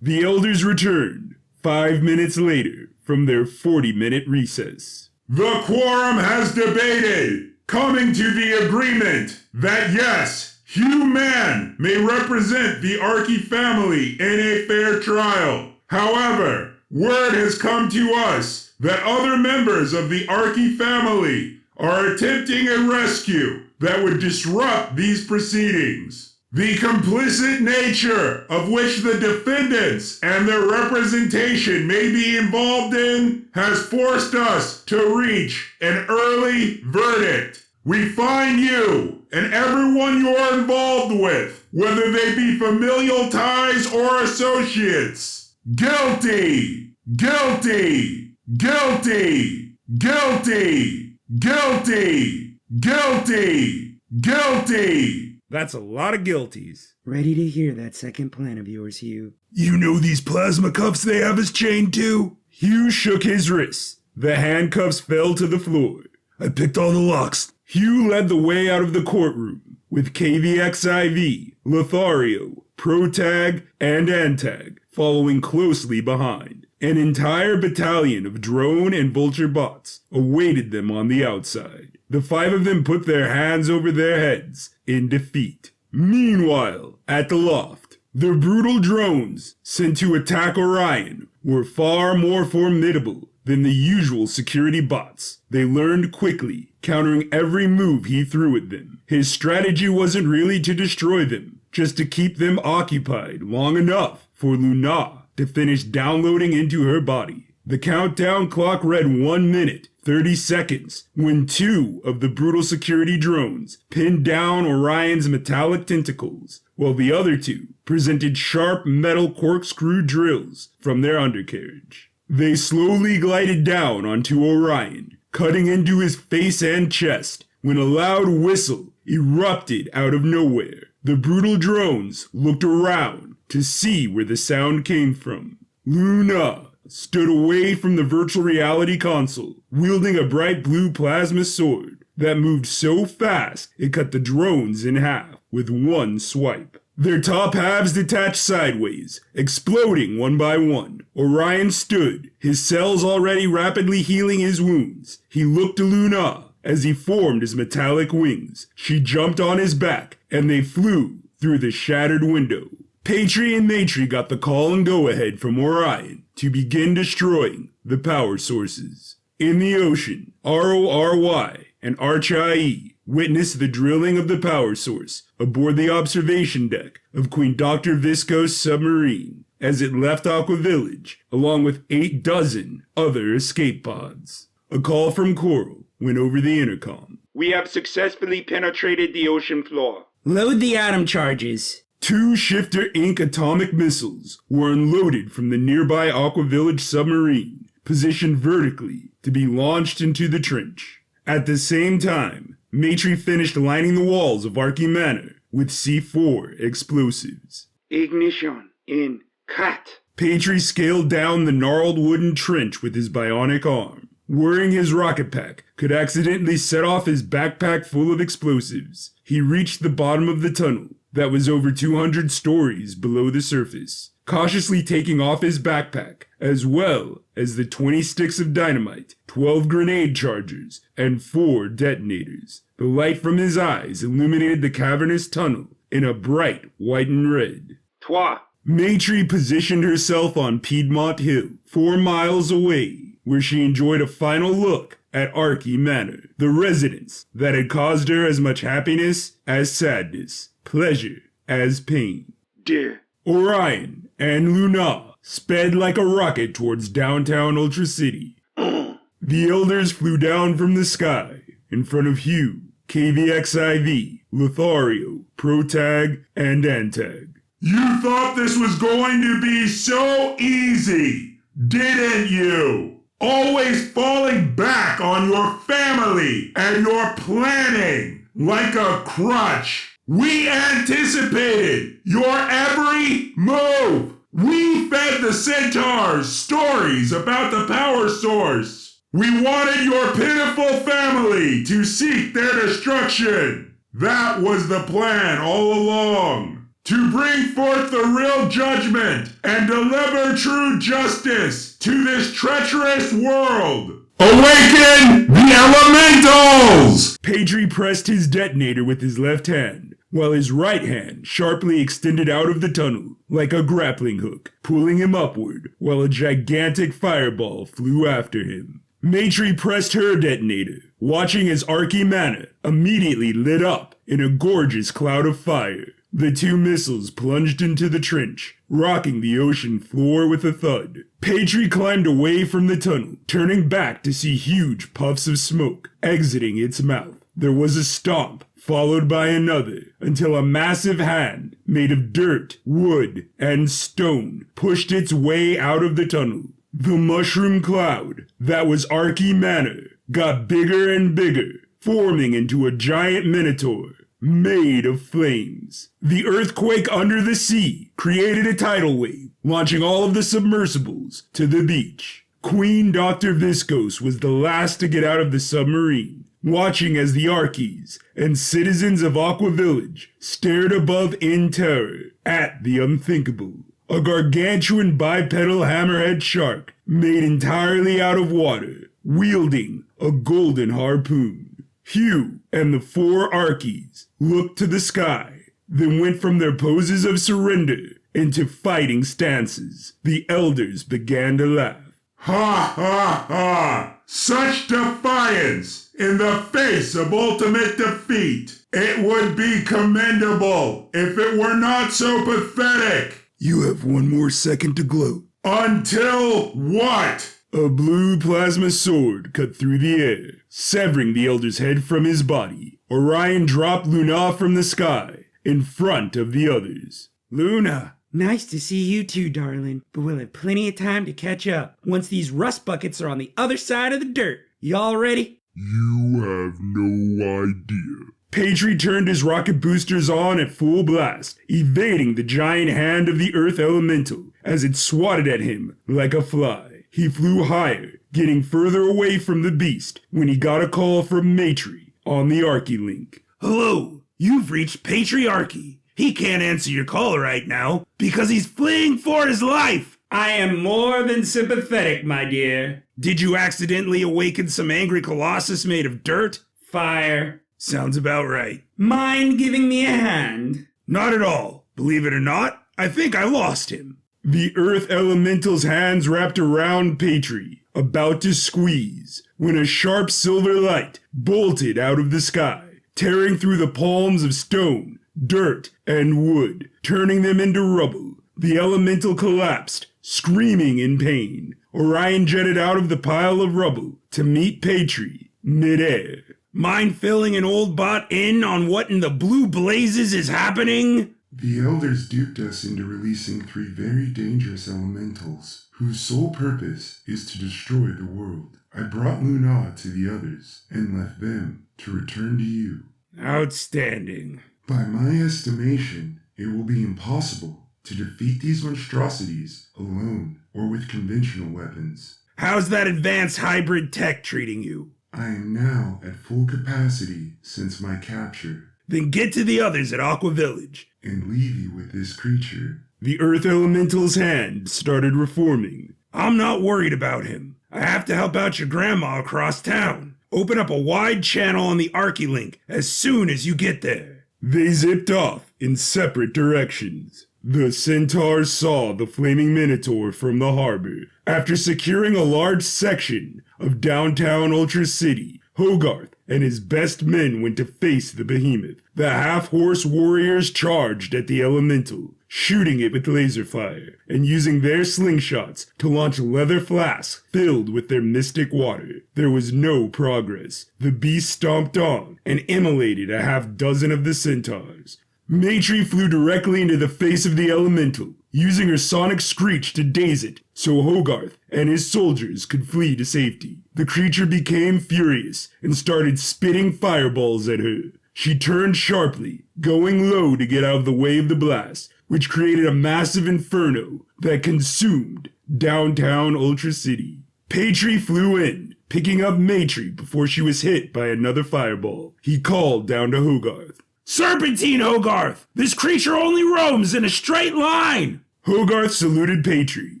The elders returned 5 minutes later from their 40-minute recess. The quorum has debated, coming to the agreement that yes, Hugh Man may represent the Archy family in a fair trial. However, word has come to us that other members of the Archy family are attempting a rescue that would disrupt these proceedings. The complicit nature of which the defendants and their representation may be involved in has forced us to reach an early verdict. We find you and everyone you're involved with, whether they be familial ties or associates, guilty, guilty, guilty, guilty, guilty, guilty, guilty. That's a lot of guilties. Ready to hear that second plan of yours, Hugh. You know these plasma cuffs they have us chained to? Hugh shook his wrists. The handcuffs fell to the floor. I picked all the locks. Hugh led the way out of the courtroom, with KVXIV, Lothario, Protag, and Antag following closely behind. An entire battalion of drone and vulture bots awaited them on the outside. The 5 of them put their hands over their heads in defeat. Meanwhile, at the loft, the brutal drones sent to attack Orion were far more formidable than the usual security bots. They learned quickly, countering every move he threw at them. His strategy wasn't really to destroy them, just to keep them occupied long enough for Luna to finish downloading into her body. The countdown clock read 1 minute, 30 seconds, when 2 of the brutal security drones pinned down Orion's metallic tentacles, while the other 2 presented sharp metal corkscrew drills from their undercarriage. They slowly glided down onto Orion, cutting into his face and chest, when a loud whistle erupted out of nowhere. The brutal drones looked around to see where the sound came from. Luna stood away from the virtual reality console, wielding a bright blue plasma sword that moved so fast it cut the drones in half with one swipe. Their top halves detached sideways, exploding one by one. Orion stood, his cells already rapidly healing his wounds. He looked to Luna as he formed his metallic wings. She jumped on his back, and they flew through the shattered window. Patri and Matri got the call and go-ahead from Orion to begin destroying the power sources. In the ocean, RORY and Archy witnessed the drilling of the power source aboard the observation deck of Queen Dr. Visco's submarine as it left Aqua Village, along with 8 dozen other escape pods. A call from Coral went over the intercom. We have successfully penetrated the ocean floor. Load the atom charges. 2 Shifter Inc. atomic missiles were unloaded from the nearby Aqua Village submarine, positioned vertically to be launched into the trench. At the same time, Matri finished lining the walls of Archy Manor with C4 explosives. Ignition in cut. Patri scaled down the gnarled wooden trench with his bionic arm. Worrying his rocket pack could accidentally set off his backpack full of explosives, he reached the bottom of the tunnel that was over 200 stories below the surface, cautiously taking off his backpack, as well as the 20 sticks of dynamite, 12 grenade chargers, and 4 detonators. The light from his eyes illuminated the cavernous tunnel in a bright white and red. Toi. Matri positioned herself on Piedmont Hill, 4 miles away, where she enjoyed a final look at Archy Manor, the residence that had caused her as much happiness as sadness, pleasure as pain. Dear. Orion and Luna sped like a rocket towards downtown Ultra City. The elders flew down from the sky in front of Hugh, KVXIV, Lothario, Protag, and Antag. You thought this was going to be so easy, didn't you? Always falling back on your family and your planning like a crutch. We anticipated your every move. We fed the centaurs stories about the power source. We wanted your pitiful family to seek their destruction. That was the plan all along. to bring forth the real judgment and deliver true justice to this treacherous world. Awaken the elementals! Pedri pressed his detonator with his left hand, while his right hand sharply extended out of the tunnel like a grappling hook, pulling him upward while a gigantic fireball flew after him. Maitri pressed her detonator, watching as Archy Mana immediately lit up in a gorgeous cloud of fire. The two missiles plunged into the trench, rocking the ocean floor with a thud. Pedri climbed away from the tunnel, turning back to see huge puffs of smoke exiting its mouth. There was a stomp, followed by another, until a massive hand made of dirt, wood, and stone pushed its way out of the tunnel. The mushroom cloud that was Archy Manor got bigger and bigger, forming into a giant minotaur made of flames. The earthquake under the sea created a tidal wave, launching all of the submersibles to the beach. Queen Dr. Viscos was the last to get out of the submarine, watching as the Archies and citizens of Aqua Village stared above in terror at the unthinkable. A gargantuan bipedal hammerhead shark made entirely out of water, wielding a golden harpoon. Hugh and the four Archies looked to the sky, then went from their poses of surrender into fighting stances. The elders began to laugh. Ha ha ha! Such defiance in the face of ultimate defeat! It would be commendable if it were not so pathetic! You have one more second to gloat. Until what? A blue plasma sword cut through the air, severing the elder's head from his body. Orion dropped Luna from the sky in front of the others. Luna! Nice to see you too, darling, but we'll have plenty of time to catch up once these rust buckets are on the other side of the dirt. Y'all ready? You have no idea. Pedri turned his rocket boosters on at full blast, evading the giant hand of the Earth Elemental as it swatted at him like a fly. He flew higher, getting further away from the beast when he got a call from Maitri on the Archy link. Hello, you've reached Patriarchy. He can't answer your call right now because he's fleeing for his life. I am more than sympathetic, my dear. Did you accidentally awaken some angry colossus made of dirt? Fire. Sounds about right. Mind giving me a hand? Not at all. Believe it or not, I think I lost him. The Earth Elemental's hands wrapped around Pedri, about to squeeze, when a sharp silver light bolted out of the sky, tearing through the palms of stone, dirt, and wood, turning them into rubble. The Elemental collapsed, screaming in pain. Orion jetted out of the pile of rubble to meet Pedri midair. Mind filling an old bot in on what in the blue blazes is happening? The elders duped us into releasing 3 very dangerous elementals, whose sole purpose is to destroy the world. I brought Luna to the others, and left them to return to you. Outstanding. By my estimation, it will be impossible to defeat these monstrosities alone or with conventional weapons. How's that advanced hybrid tech treating you? I am now at full capacity since my capture. Then get to the others at Aqua Village. And leave you with this creature. The Earth Elemental's hand started reforming. I'm not worried about him. I have to help out your grandma across town. Open up a wide channel on the Archy link as soon as you get there. They zipped off in separate directions. The centaurs saw the flaming minotaur from the harbor. After securing a large section of downtown Ultra City, Hogarth and his best men went to face the behemoth. The half-horse warriors charged at the elemental, shooting it with laser fire, and using their slingshots to launch leather flasks filled with their mystic water. There was no progress. The beast stomped on and immolated a half-dozen of the centaurs. Maitri flew directly into the face of the elemental, using her sonic screech to daze it, so Hogarth and his soldiers could flee to safety. The creature became furious and started spitting fireballs at her. She turned sharply, going low to get out of the way of the blast, which created a massive inferno that consumed downtown Ultra City. Pedri flew in, picking up Maitri before she was hit by another fireball. He called down to Hogarth. Serpentine, Hogarth! This creature only roams in a straight line! Hogarth saluted Patry,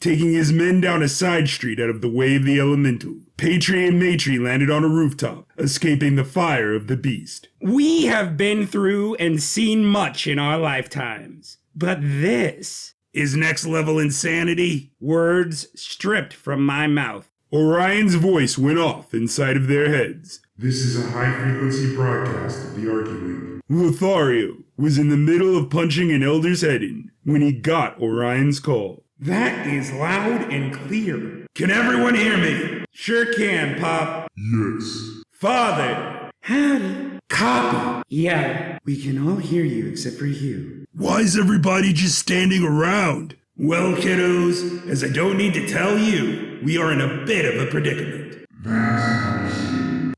taking his men down a side street out of the way of the elemental. Patry and Matry landed on a rooftop, escaping the fire of the beast. We have been through and seen much in our lifetimes. But this is next level insanity. Words stripped from my mouth. Orion's voice went off inside of their heads. This is a high-frequency broadcast of the Archy Link. Lothario was in the middle of punching an elder's head in when he got Orion's call. That is loud and clear. Can everyone hear me? Sure can, Pop. Yes. Father. Howdy. Copy. Yeah, we can all hear you except for you. Why is everybody just standing around? Well, kiddos, as I don't need to tell you, we are in a bit of a predicament.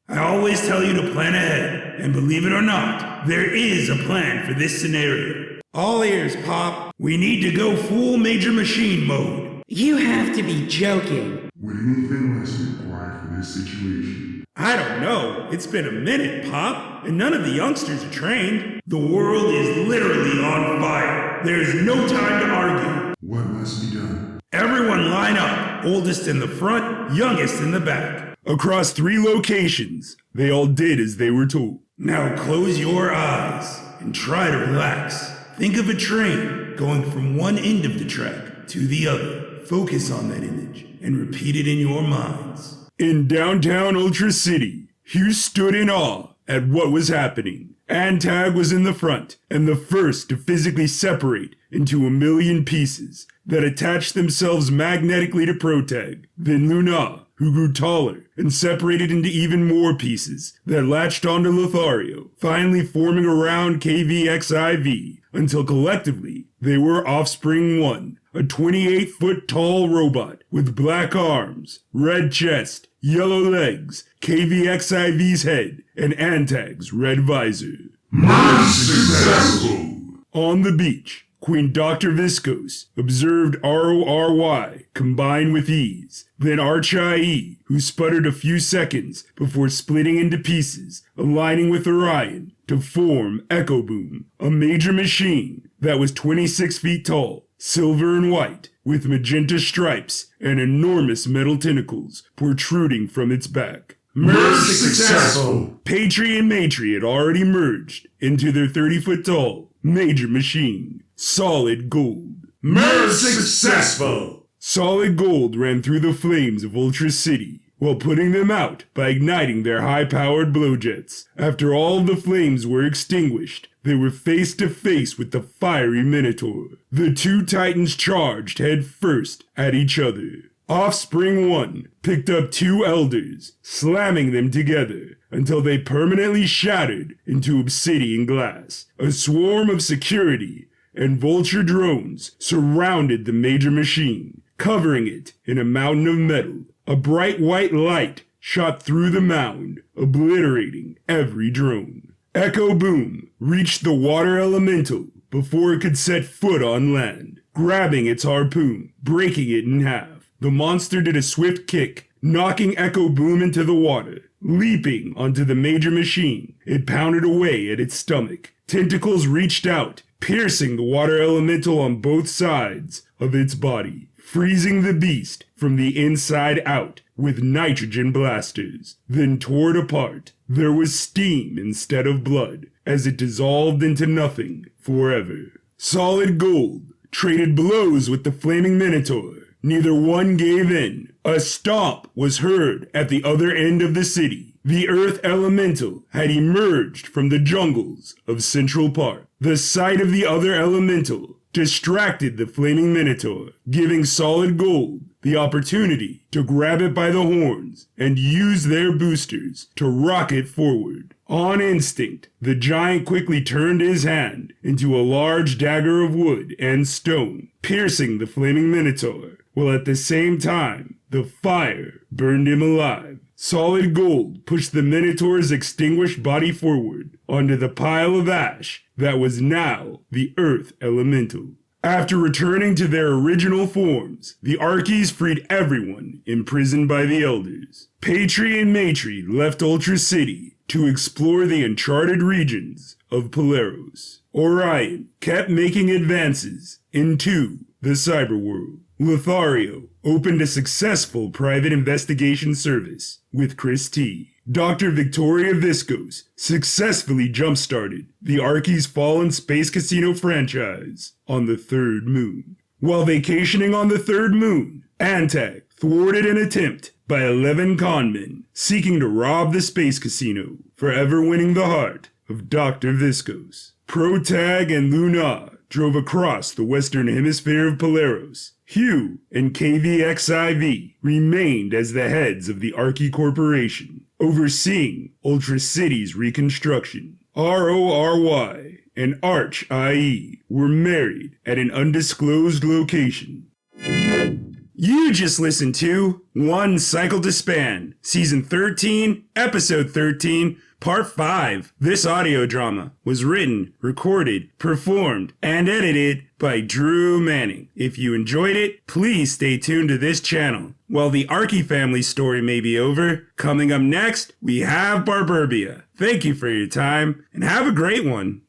I always tell you to plan ahead, and believe it or not, there is a plan for this scenario. All ears, Pop. We need to go full major machine mode. You have to be joking. Would anything less be required for this situation? I don't know. It's been a minute, Pop, and none of the youngsters are trained. The world is literally on fire. There is no time to argue. What must be done? Everyone line up. Oldest in the front, youngest in the back. Across 3 locations, they all did as they were told. Now close your eyes and try to relax. Think of a train going from one end of the track to the other. Focus on that image and repeat it in your minds. In downtown Ultra City, Hugh stood in awe at what was happening. Antag was in the front, and the first to physically separate into 1,000,000 pieces that attached themselves magnetically to Protag. Then Luna, who grew taller and separated into even more pieces that latched onto Lothario, finally forming around KVXIV until collectively they were Offspring 1, a 28-foot tall robot with black arms, red chest, yellow legs, KVXIV's head, and Antag's red visor. Merge successful! On the beach, Queen Dr. Viscose observed RORY combine with ease. Then Archy, who sputtered a few seconds before splitting into pieces, aligning with Orion to form Echo Boom, a major machine that was 26 feet tall, silver and white, with magenta stripes and enormous metal tentacles protruding from its back. Merge successful! Patry and Matry had already merged into their 30-foot tall major machine, Solid Gold. Merge successful! Solid Gold ran through the flames of Ultra City, while putting them out by igniting their high-powered blowjets. After all of the flames were extinguished, they were face to face with the fiery Minotaur. The 2 titans charged head first at each other. Offspring 1 picked up 2 elders, slamming them together until they permanently shattered into obsidian glass. A swarm of security and vulture drones surrounded the major machine, covering it in a mountain of metal. A bright white light shot through the mound, obliterating every drone. Echo Boom reached the water elemental before it could set foot on land, grabbing its harpoon, breaking it in half. The monster did a swift kick, knocking Echo Boom into the water. Leaping onto the major machine, it pounded away at its stomach. Tentacles reached out, piercing the water elemental on both sides of its body, freezing the beast from the inside out with nitrogen blasters, then tore it apart. There was steam instead of blood, as it dissolved into nothing forever. Solid Gold traded blows with the flaming Minotaur. Neither one gave in. A stomp was heard at the other end of the city. The Earth Elemental had emerged from the jungles of Central Park. The sight of the other Elemental distracted the flaming Minotaur, giving Solid Gold the opportunity to grab it by the horns and use their boosters to rocket forward. On instinct, the giant quickly turned his hand into a large dagger of wood and stone, piercing the flaming Minotaur, while at the same time, the fire burned him alive. Solid Gold pushed the Minotaur's extinguished body forward onto the pile of ash that was now the Earth Elemental. After returning to their original forms, the Archies freed everyone imprisoned by the Elders. Patry and Matry left Ultra City to explore the uncharted regions of Polaris. Orion kept making advances into the cyber world. Lothario opened a successful private investigation service with Chris T. Dr. Victoria Viscos successfully jump-started the Archy's Fallen Space Casino franchise on the third moon. While vacationing on the third moon, Antag thwarted an attempt by 11 conmen seeking to rob the space casino, forever winning the heart of Dr. Viscos. Protag and Luna drove across the western hemisphere of Polaris. Hugh and KVXIV remained as the heads of the Archy Corporation, overseeing Ultra City's reconstruction. RORY and Arch IE were married at an undisclosed location. You just listened to One Cycle to Span, Season 13, Episode 13, Part 5. This audio drama was written, recorded, performed, and edited by Drew Manning. If you enjoyed it, please stay tuned to this channel. While the Archy family story may be over, coming up next, we have Barburbia. Thank you for your time, and have a great one.